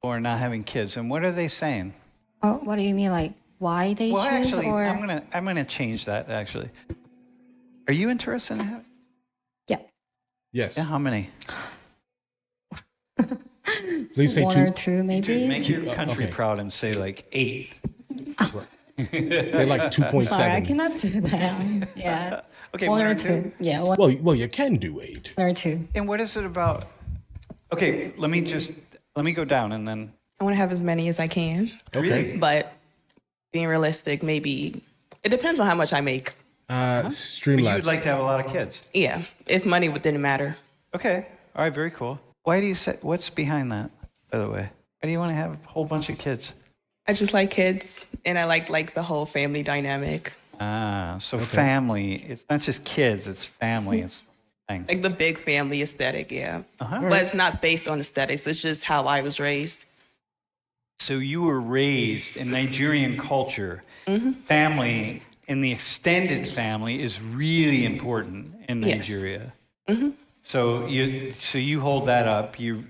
or not having kids, and what are they saying? Oh, what do you mean, like why they Well, choose, actually, or? I'm gonna change that. Actually, are you interested in having? Yeah, Yes. Yeah, how many? Please say one two. or two maybe. Make your country okay. proud and say like 8. Say like 2.7. Sorry, I cannot do that. Yeah. Okay, One or two. Yeah, one Well, you can do 8. or two. And what is it about? Okay, let me go down and then. I want to have as many as I can, Okay. but being realistic, maybe it depends on how much I make. But Streamlabs. you'd like to have a lot of kids. Yeah, if money didn't matter. Okay, all right, very cool. Why do you say? What's behind that, by the way? Why do you want to have a whole bunch of kids? I just like kids, and I like the whole family dynamic, Ah, so family. It's not just kids. It's family. It's thing. like the big family aesthetic. Yeah, Uh-huh. but it's not based on aesthetics. It's just how I was raised. So you were raised in Nigerian culture. Family and the extended family is really important in Yes. Nigeria. So you hold that up. You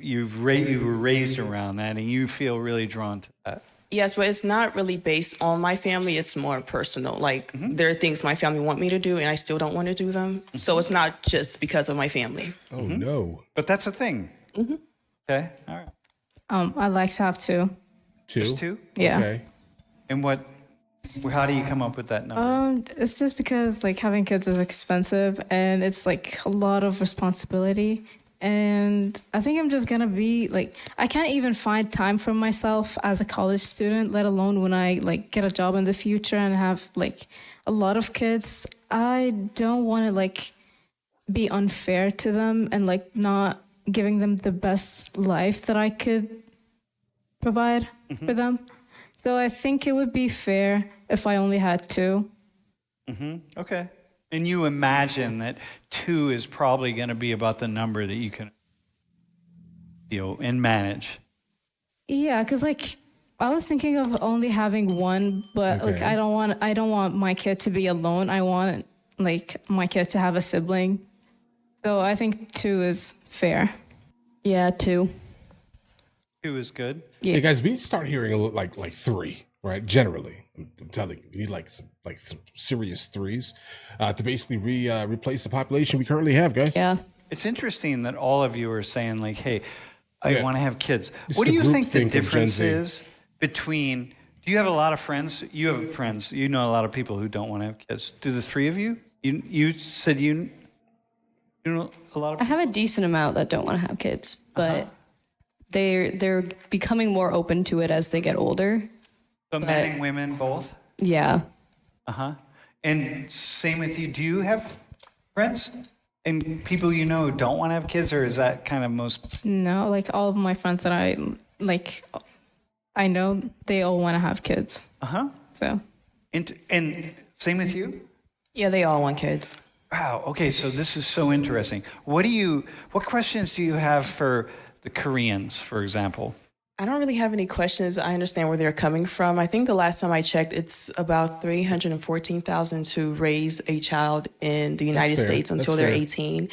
were raised around that, and you feel really drawn to that. Yes, but it's not really based on my family. It's more personal. Like there are things my family want me to do, and I still don't want to do them. So it's not just because of my family. Oh, no. But that's a thing. Okay, all right. I'd like to have 2. 2? Just 2. Yeah. Okay. And how do you come up with that number? It's just because like having kids is expensive and it's like a lot of responsibility. And I think I'm just gonna be like, I can't even find time for myself as a college student, let alone when I like get a job in the future and have like a lot of kids. I don't want to like be unfair to them and like not giving them the best life that I could provide for them. So I think it would be fair if I only had 2. Okay. And you imagine that 2 is probably going to be about the number that you can, and manage. Yeah, because like I was thinking of only having 1, but like Okay. I don't want my kid to be alone. I want like my kid to have a sibling. So I think 2 is fair. Yeah, two. 2 is good. Yeah. Hey, guys, we need to start hearing a little like 3, right? Generally. I'm telling you, we need like some serious 3s to basically replace the population we currently have, guys. Yeah. It's interesting that all of you are saying like, hey, I Yeah. want to have kids. It's What do the you think the groupthink of Gen difference Z. is between, do you have a lot of friends? You have friends. You know a lot of people who don't want to have kids. Do the 3 of you? You said you know a lot of I have a decent amount that don't want to have kids, but they're becoming more open to it as they get older. So men and women both? Yeah. Uh-huh. And same with you. Do you have friends and people you know who don't want to have kids, or is that kind of most? No, like all of my friends that I know, they all want to have kids. Uh-huh. So And same with you? Yeah, they all want kids. Wow. Okay, so this is so interesting. What questions do you have for the Koreans, for example? I don't really have any questions. I understand where they're coming from. I think the last time I checked, it's about $314,000 to raise a child in the United fair. States until That's they're fair. 18.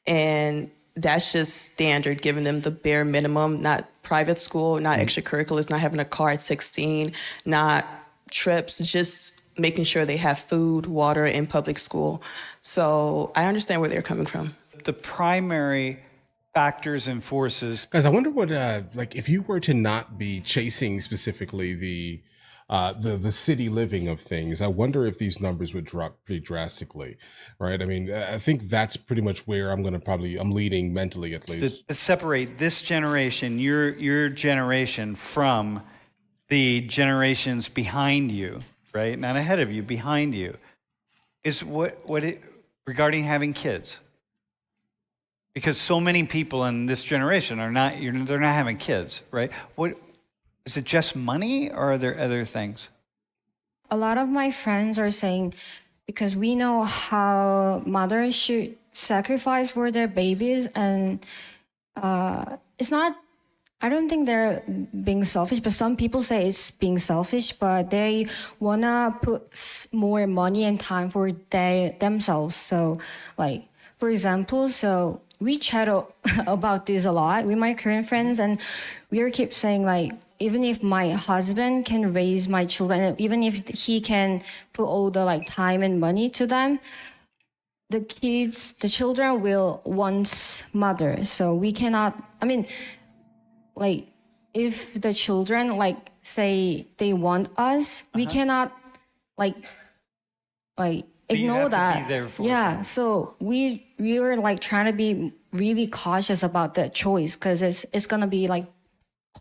And that's just standard, giving them the bare minimum, not private school, not extracurriculars, not having a car at 16, not trips, just making sure they have food, water in public school. So I understand where they're coming from. The primary factors and forces. Guys, I wonder what like if you were to not be chasing specifically the city living of things, I wonder if these numbers would drop pretty drastically, right? I mean, I think that's pretty much where I'm leading mentally at least. To separate this generation, your generation, from the generations behind you, right? Not ahead of you, behind you, is regarding having kids. Because so many people in this generation they're not having kids, right? What is it, just money, or are there other things? A lot of my friends are saying, because we know how mothers should sacrifice for their babies, and it's not, I don't think they're being selfish, but some people say it's being selfish, but they wanna put more money and time for themselves. So like, for example, so we chat about this a lot with my current friends, and we keep saying like, even if my husband can raise my children, even if he can put all the like time and money to them, the children will want mother. So we cannot, I mean, like if the children like say they want us, we cannot like you ignore have to that. be there for Yeah. them. So we were like trying to be really cautious about that choice, because it's gonna be like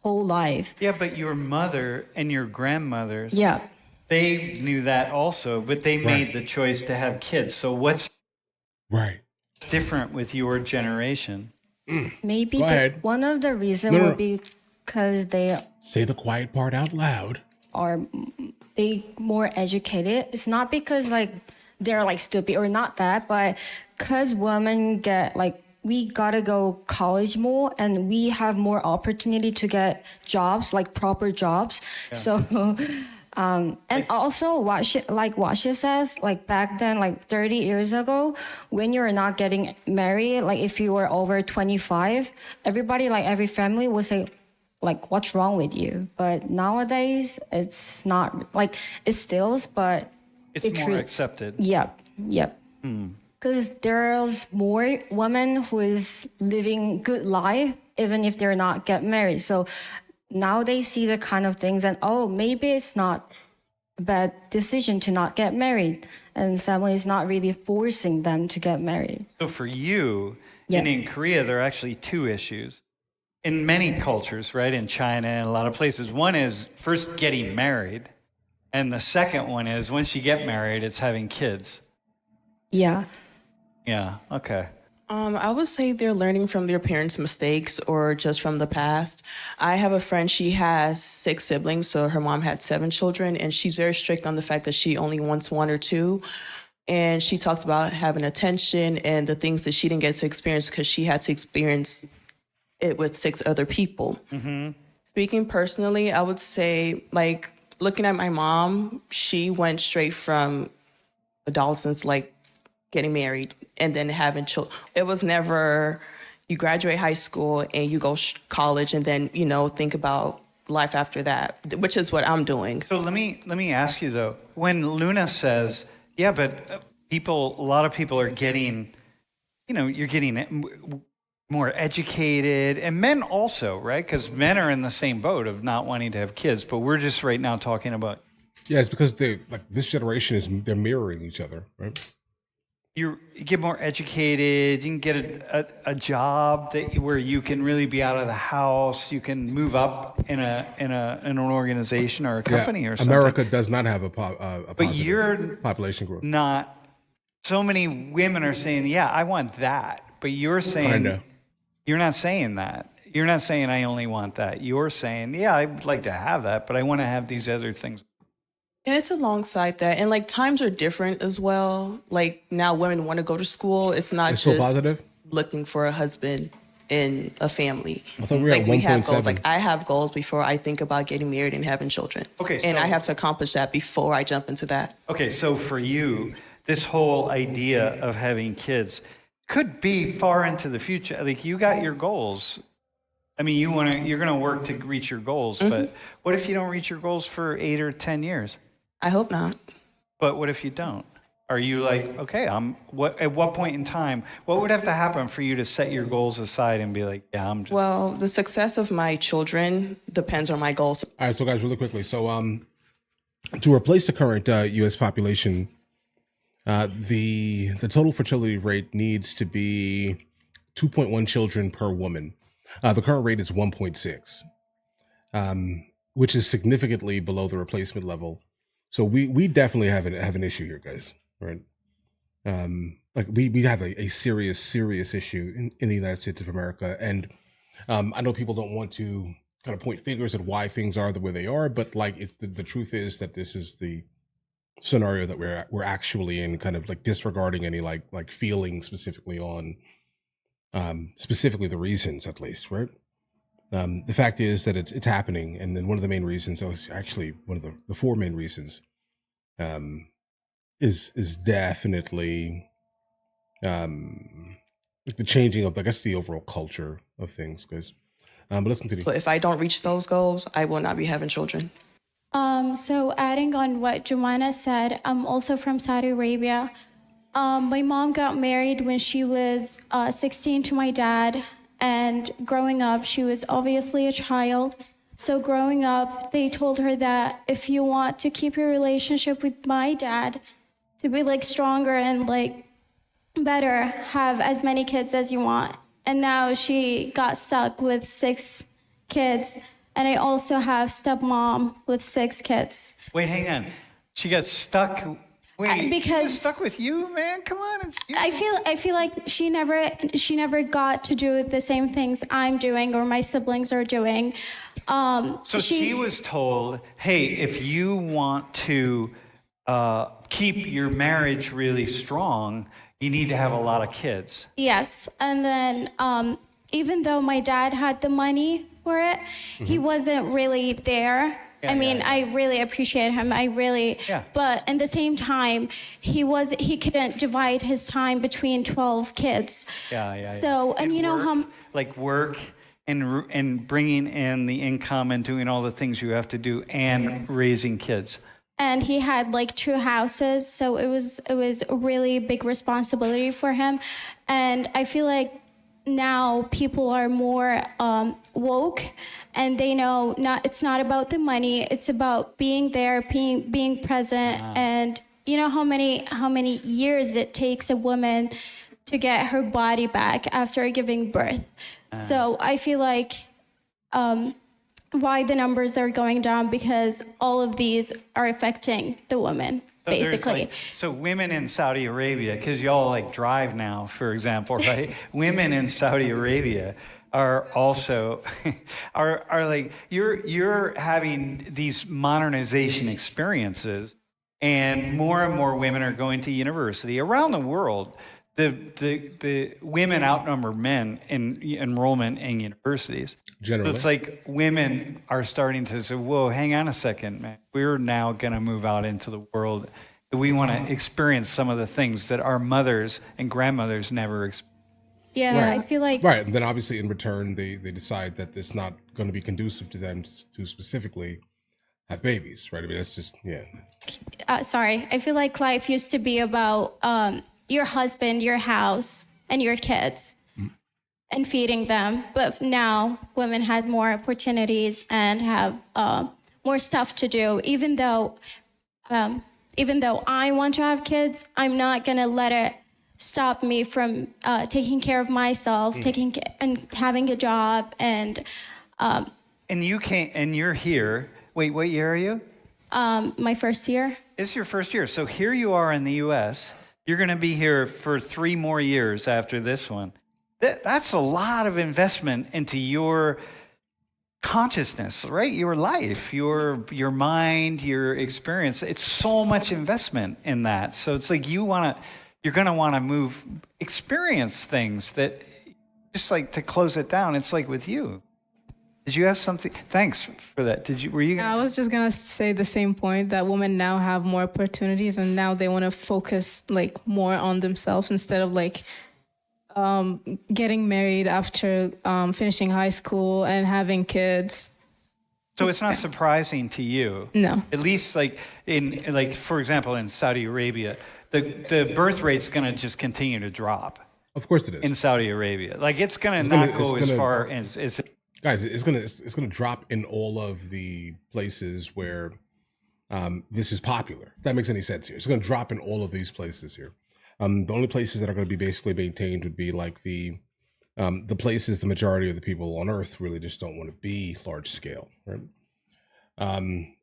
whole life. Yeah, but your mother and your grandmothers, Yeah. they knew that also, but they made the choice to have kids. So what's Right. different with your generation? Maybe Go ahead. one of the reasons No. would be because they Say the quiet part out loud. are more educated. It's not because like they're like stupid or not that, but because women get like, we gotta go college more, and we have more opportunity to get jobs, like proper jobs. So and also what she says, like back then, like 30 years ago, when you're not getting married, like if you were over 25, everybody, like every family would say like, what's wrong with you? But nowadays it's not like, it still, but It's it more accepted. Yep. Because there's more women who is living good life even if they're not get married. So now they see the kind of things, and oh, maybe it's not a bad decision to not get married, and family is not really forcing them to get married. So for you, Yeah. and in Korea, there are actually two issues. In many cultures, right, in China and a lot of places, one is first getting married, and the second one is once you get married, it's having kids. Yeah. Yeah, okay. I would say they're learning from their parents' mistakes or just from the past. I have a friend, she has 6 siblings, so her mom had 7 children, and she's very strict on the fact that she only wants 1 or 2. And she talks about having attention and the things that she didn't get to experience because she had to experience it with 6 other people. Speaking personally, I would say, like, looking at my mom, she went straight from adolescence, like getting married and then having children. It was never you graduate high school and you go college and then, think about life after that, which is what I'm doing. So let me ask you though, when Luna says, yeah, but a lot of people are getting, you're getting more educated, and men also, right? Because men are in the same boat of not wanting to have kids, but we're just right now talking about Yeah, it's because this generation they're mirroring each other, right? you get more educated, you can get a job where you can really be out of the house, you can move up in an organization or a company or something. America does not have a But you're population growth. not. So many women are saying, yeah, I want that. But you're saying, Kinda. you're not saying that. You're not saying I only want that. You're saying, yeah, I'd like to have that, but I want to have these other things. And it's alongside that. And like times are different as well. Like now women want to go to school. It's not It's so just positive? looking for a husband in a family. I thought we were Like at we have 1.7. goals. Like I have goals before I think about getting married and having children. Okay, And so- I have to accomplish that before I jump into that. Okay, so for you, this whole idea of having kids could be far into the future. Like you got your goals. I mean, you're going to work to reach your goals, but what if you don't reach your goals for 8 or 10 years? I hope not. But what if you don't? Are you like, okay, at what point in time, what would have to happen for you to set your goals aside and be like, yeah, I'm just. Well, the success of my children depends on my goals. All right, so guys, really quickly. So to replace the current U.S. population, the total fertility rate needs to be 2.1 children per woman. The current rate is 1.6, which is significantly below the replacement level. So we definitely have an issue here, guys. Right? Like we have a serious issue in the United States of America, and I know people don't want to kind of point fingers at why things are the way they are, but like the truth is that this is the scenario that we're actually in, kind of like disregarding any like feeling specifically on specifically the reasons, at least, right? The fact is that it's happening, and then one of the main reasons, actually one of the 4 main reasons, is definitely like the changing of, I guess, the overall culture of things, guys. But let's continue. But if I don't reach those goals, I will not be having children. So adding on what Joanna said, I'm also from Saudi Arabia. My mom got married when she was 16 to my dad, and growing up, she was obviously a child. So growing up, they told her that if you want to keep your relationship with my dad to be like stronger and like better, have as many kids as you want. And now she got stuck with 6 kids. And I also have stepmom with 6 kids. Wait, hang on. She got stuck. Wait, Because- she was stuck with you, man. Come on, it's you. I feel like she never got to do the same things I'm doing or my siblings are doing. So she was told, hey, if you want to keep your marriage really strong, you need to have a lot of kids. Yes, and then even though my dad had the money for it, he wasn't really there. Yeah, I mean, yeah. I really appreciate him. Yeah. But at the same time, he couldn't divide his time between 12 kids. Yeah. So, and you know how like work and bringing in the income and doing all the things you have to do and raising kids. and he had like 2 houses, so it was a really big responsibility for him. And I feel like now people are more woke, and they know it's not about the money, it's about being there, being present. And you know how many years it takes a woman to get her body back after giving birth. So I feel like why the numbers are going down, because all of these are affecting the woman, So there's, basically. like, so women in Saudi Arabia, because y'all like drive now, for example, right? Women in Saudi Arabia are also are like you're having these modernization experiences, and more women are going to university around the world. The women outnumber men in enrollment in universities. Generally. So it's like women are starting to say, whoa, hang on a second, man. We're now going to move out into the world. We want to experience some of the things that our mothers and grandmothers never experienced. Yeah, Right. I feel like Right. And then obviously in return, they decide that it's not going to be conducive to them to specifically have babies, right? I mean, that's just, yeah. sorry, I feel like life used to be about your husband, your house, and your kids, and feeding them. But now women has more opportunities and have more stuff to do. Even though I want to have kids, I'm not gonna let it stop me from taking care of myself, and having a job. And And you can't, and you're here. Wait, what year are you? my first year. It's your first year. So here you are in the U.S. You're going to be here for 3 more years after this one. That's a lot of investment into your consciousness, right? Your life, your mind, your experience. It's so much investment in that. So it's like you're going to want to experience things that, just like to close it down, it's like with you. Did you have something? Thanks for that. Were you? I was just gonna say the same point, that women now have more opportunities, and now they want to focus like more on themselves instead of like getting married after finishing high school and having kids. So it's not surprising to you. No. At least for example, in Saudi Arabia, the birth rate's going to just continue to drop Of course it is. in Saudi Arabia. Like it's going to It's not gonna- go it's as gonna- far as Guys, it's gonna drop in all of the places where this is popular. If that makes any sense here. It's gonna drop in all of these places here. The only places that are going to be basically maintained would be like the places the majority of the people on Earth really just don't want to be large scale, right?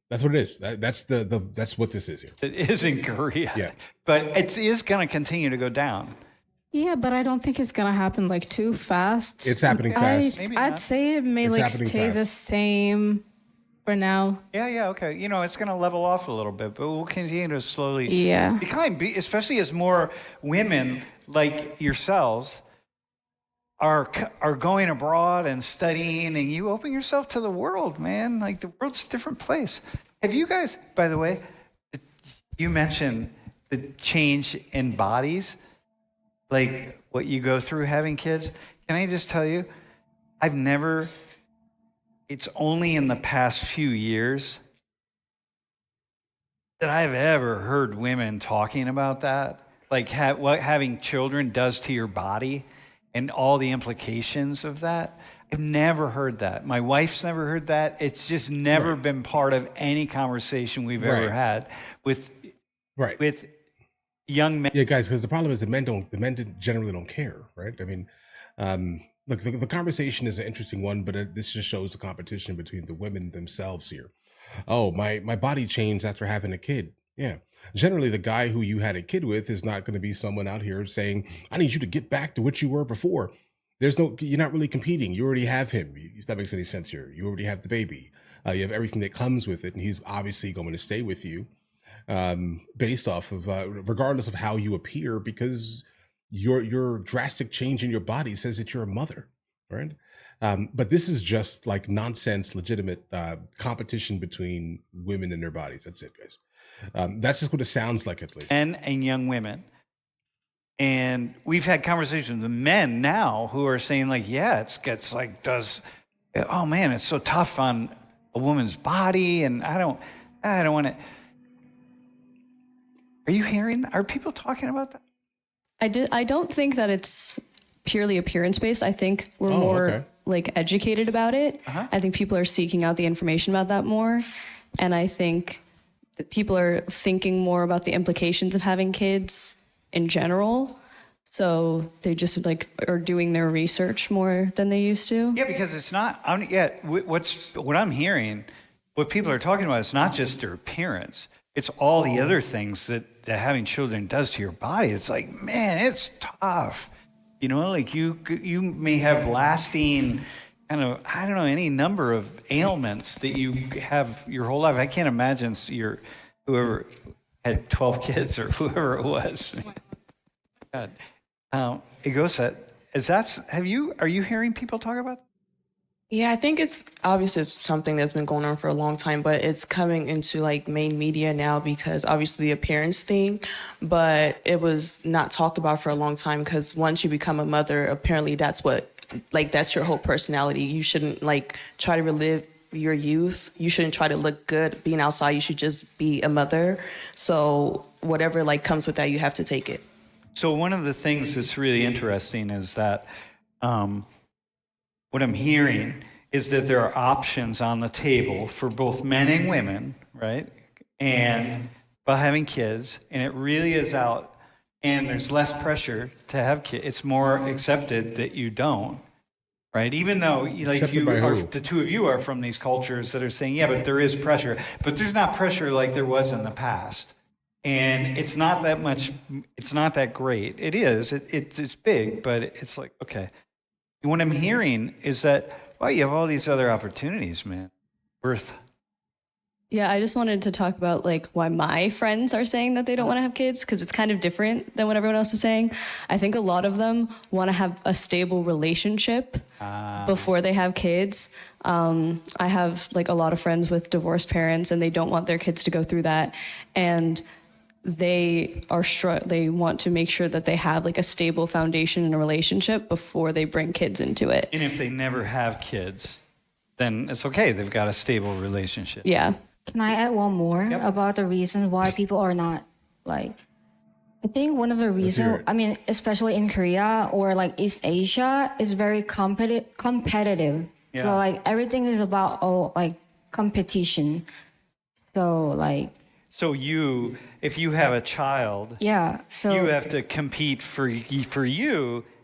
That's what it is. That's what this is here. it is in Korea. Yeah. But it is going to continue to go down. Yeah, but I don't think it's gonna happen like too fast. It's happening fast. Maybe I'd not. say it may It's like happening stay the fast. same for now. Yeah, okay. It's going to level off a little bit, but we'll continue to slowly Yeah. decline, especially as more women like yourselves are going abroad and studying, and you open yourself to the world, man. Like the world's a different place. Have you guys, by the way, you mentioned the change in bodies. like what you go through having kids. Can I just tell you, I've never, it's only in the past few years that I've ever heard women talking about that, like what having children does to your body and all the implications of that. I've never heard that. My wife's never heard that. It's just never been part of any conversation we've ever had with with young men. Yeah, guys, because the problem is the men generally don't care, right? I mean, look, the conversation is an interesting one, but this just shows the competition between the women themselves here. Oh, my body changed after having a kid. Yeah. Generally, the guy who you had a kid with is not going to be someone out here saying, I need you to get back to what you were before. You're not really competing. You already have him. If that makes any sense here. You already have the baby. You have everything that comes with it, and he's obviously going to stay with you based off of, regardless of how you appear, because your drastic change in your body says that you're a mother, right? But this is just like nonsense, legitimate competition between women and their bodies. That's it, guys. That's just what it sounds like, at least. Men and young women. And we've had conversations with men now who are saying, like, yeah, it's like, oh man, it's so tough on a woman's body, and I don't want to. Are you hearing? Are people talking about that? I don't think that it's purely appearance based. I think we're more like educated about it. I think people are seeking out the information about that more, and I think that people are thinking more about the implications of having kids in general. So they just like are doing their research more than they used to. Yeah, because it's not. What I'm hearing, what people are talking about, is not just their appearance. It's all the other things that having children does to your body. It's like, man, it's tough. You know, like you may have lasting kind of, I don't know, any number of ailments that you have your whole life. I can't imagine whoever had 12 kids or whoever it was. God. It goes that, are you hearing people talk about? Yeah, I think it's obviously it's something that's been going on for a long time, but it's coming into like main media now because obviously the appearance thing, but it was not talked about for a long time because once you become a mother, apparently that's your whole personality. You shouldn't like try to relive your youth. You shouldn't try to look good being outside. You should just be a mother. So whatever like comes with that, you have to take it. So one of the things that's really interesting is that what I'm hearing is that there are options on the table for both men and women, right? And about having kids, and it really is out, and there's less pressure to have kids. It's more accepted that you don't, right? Even though the two of you are from these cultures that are saying, yeah, but there is pressure. But there's not pressure like there was in the past. And it's not that much, it's not that great. It is, it's big, but it's like, okay. And what I'm hearing is that, well, you have all these other opportunities, man. Yeah, I just wanted to talk about like why my friends are saying that they don't want to have kids, because it's kind of different than what everyone else is saying. I think a lot of them want to have a stable relationship before they have kids. I have like a lot of friends with divorced parents, and they don't want their kids to go through that. And they want to make sure that they have like a stable foundation in a relationship before they bring kids into it. And if they never have kids, then it's okay. They've got a stable relationship. Yeah. Can I add one more about the reasons why people are not like, I think one of the reasons, I mean, especially in Korea or like East Asia, is very competitive. Yeah. So like everything is about like competition. So like. So if you have a child, so you have to compete for you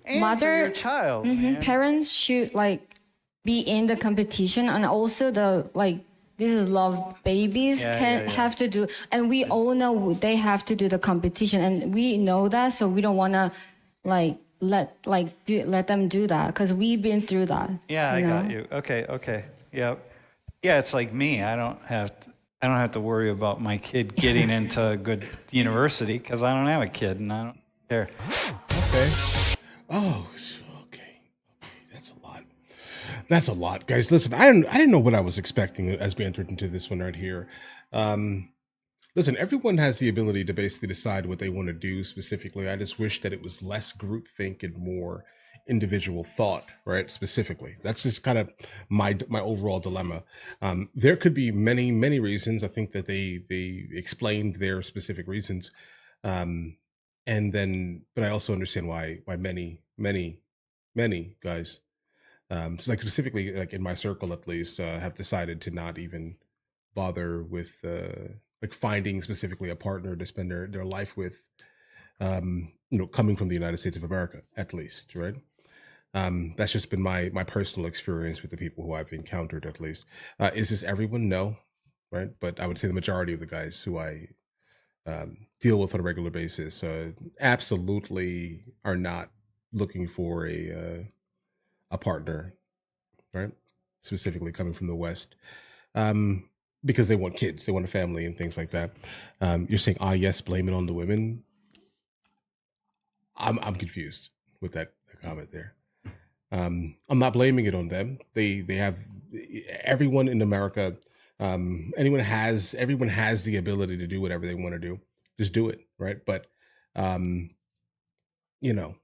and for your child. Parents should like be in the competition, and also this is love babies have to do, and we all know they have to do the competition, and we know that, so we don't want to let them do that because we've been through that. Yeah, I got you. Okay. Yeah. It's like me. I don't have to worry about my kid getting into a good university because I don't have a kid and I don't care. Okay. Okay. That's a lot, guys. Listen, I didn't know what I was expecting as we entered into this one right here. Listen, everyone has the ability to basically decide what they want to do specifically. I just wish that it was less groupthink and more individual thought, right? Specifically, that's just kind of my overall dilemma. There could be many reasons. I think that they explained their specific reasons, and then, but I also understand why many guys, so like specifically like in my circle at least, have decided to not even bother with like finding specifically a partner to spend their life with, coming from the United States of America at least, right? That's just been my personal experience with the people who I've encountered at least. Is this everyone? No, right? But I would say the majority of the guys who I deal with on a regular basis absolutely are not looking for a partner, right? Specifically coming from the West, because they want kids, they want a family, and things like that. You're saying, yes, blame it on the women. I'm confused with that comment there. I'm not blaming it on them. They have everyone in America. Everyone has the ability to do whatever they want to do. Just do it, right? But you know,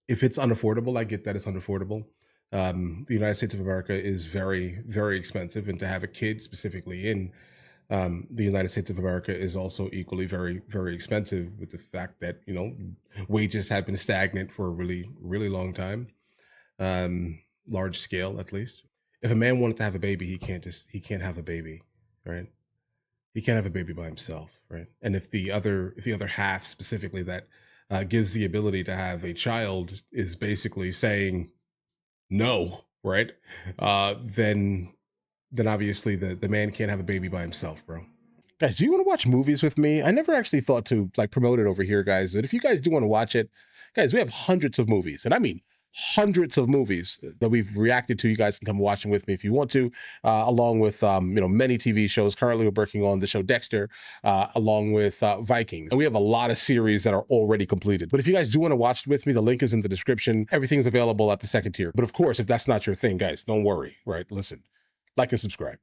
if it's unaffordable, I get that it's unaffordable. The United States of America is very expensive, and to have a kid specifically in the United States of America is also equally very expensive, with the fact that wages have been stagnant for a really long time, large scale at least. If a man wanted to have a baby, he can't have a baby, right? He can't have a baby by himself, right? And if the other half specifically that gives the ability to have a child is basically saying no, right? Then obviously the man can't have a baby by himself, bro. Guys, do you want to watch movies with me? I never actually thought to like promote it over here, guys. But if you guys do want to watch it, guys, we have hundreds of movies, and I mean hundreds of movies that we've reacted to. You guys can come watch them with me if you want to, along with many TV shows. Currently, we're working on the show Dexter, along with Vikings, and we have a lot of series that are already completed. But if you guys do want to watch it with me, the link is in the description. Everything's available at the second tier. But of course, if that's not your thing, guys, don't worry. Right? Listen, like and subscribe.